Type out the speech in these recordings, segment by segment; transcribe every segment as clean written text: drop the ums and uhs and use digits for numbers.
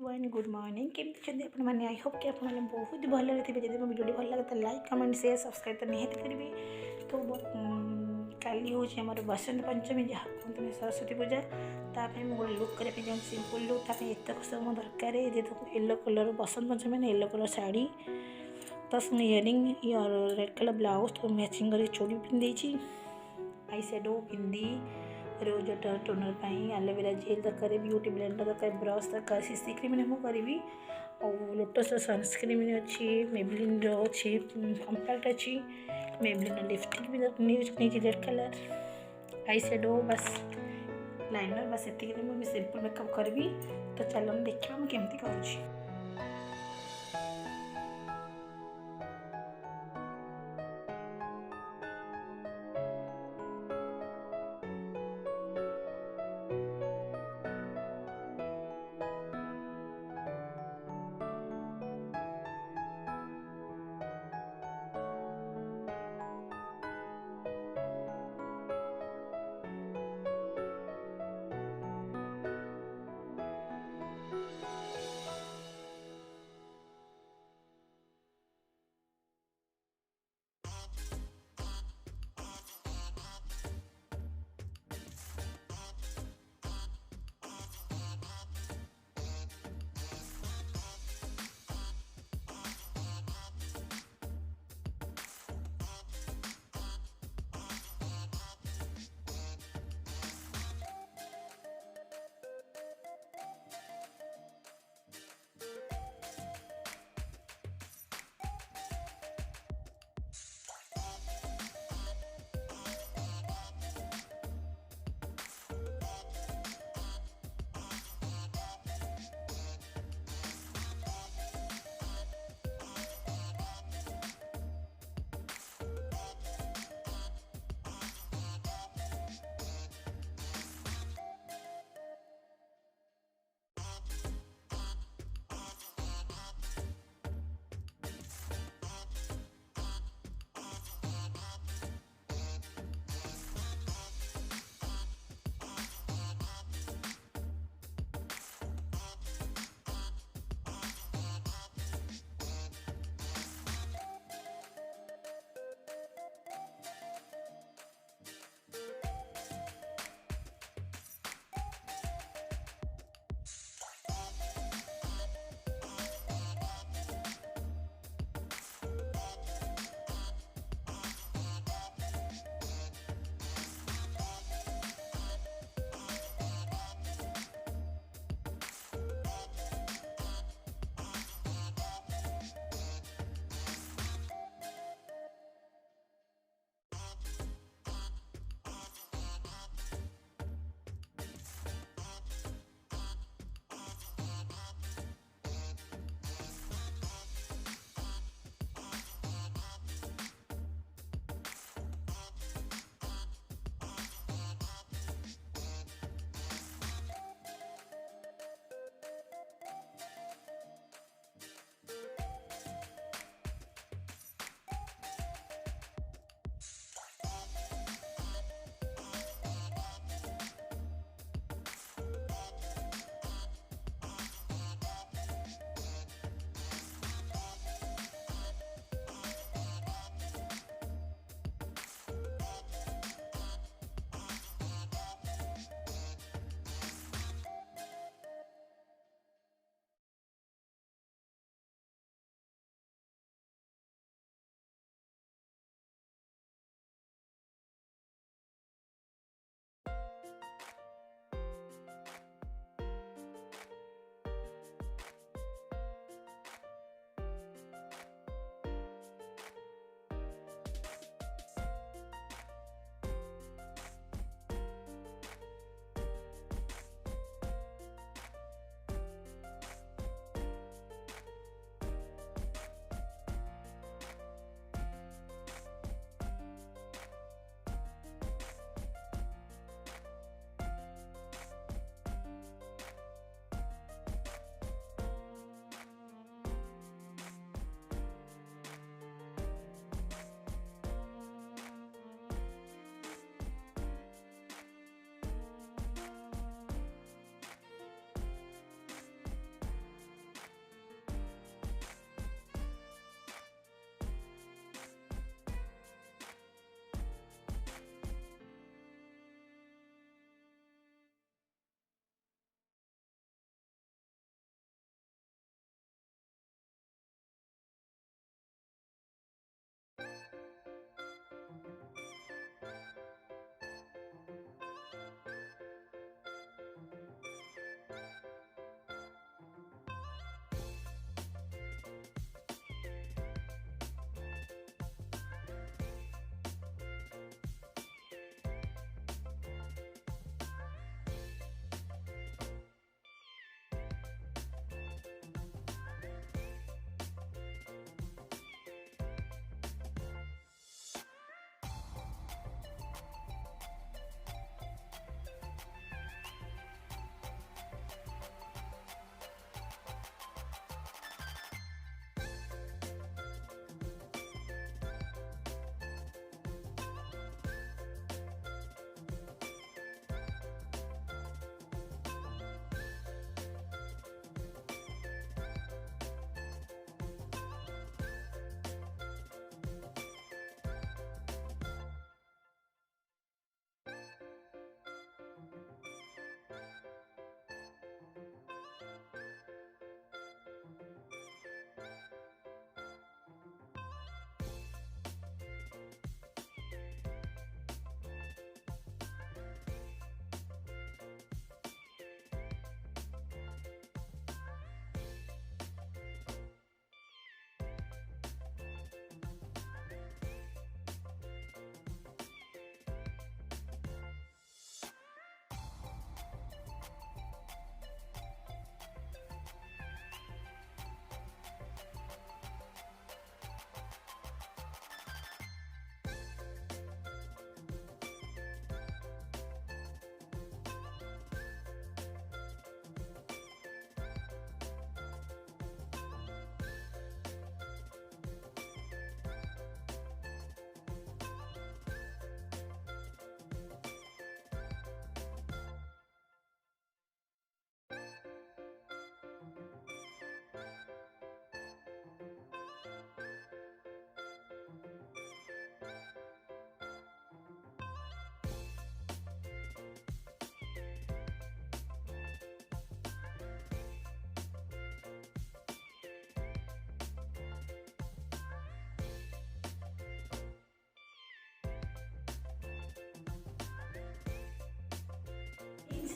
One good morning केमती आप I hope कि आप बहुत भले थे। जब वीडियो भल लगे तो लाइक कमेंट शेयर सब्सक्राइब तो निहाती करेंगे। तो काली हूँ आम बसंत पंचमी जहाँ कहते सरस्वती पूजा ताकि मुझे गोटे लुक करने जाऊँ सिंपल लुक ताकि एत सब दरकार जेहेतु येलो कलर बसंत पंचमी मैंने yellow colour sari plus earring red colour blouse तो मैचिंग कर चूड़ी पिंधि आई शेडो पिंधि rose water toner aloe vera gel दरकार ब्यूटी ब्लेंडर दरकार ब्रश दरकार सीसी क्रीम मुझे करी और लोटस सनस्क्रीन अच्छी मेबलिन अच्छी कम्पैक्ट अच्छी मेबलिन लिपस्टिक भी नहीं रेड कलर आई शेडो बस लाइनर बस ये मुझे सिंपल मेकअप करी। तो चलो देखिए मुझे केमती करुँच।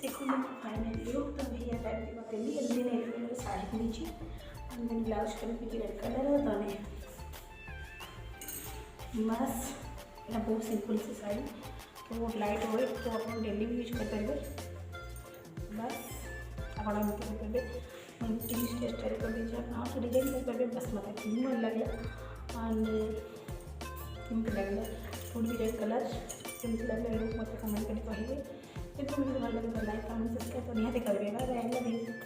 देखो फाइनली लुक तो भैया टाइप बतेली एमती नहीं साड़ी पिंधि देन ब्लाउज कलर भी रेड कलर तने बस ये बहुत सिंपल सी साड़ी तो लाइट वेट तो आप डेली भी यूज करेंगे बस आप करेंगे स्टाइल कर दीजिए आप तो डिजाइन करेंगे बस मतलब क्लीन लगे एंड केमती लगे फुल भी रेड कलर केमती लगे लुक मत कमेंट कर कहे तो मुझे भल लगे लाइक कमेंट सब्सक्राइब तो निहाती करेंगे बाय बाय।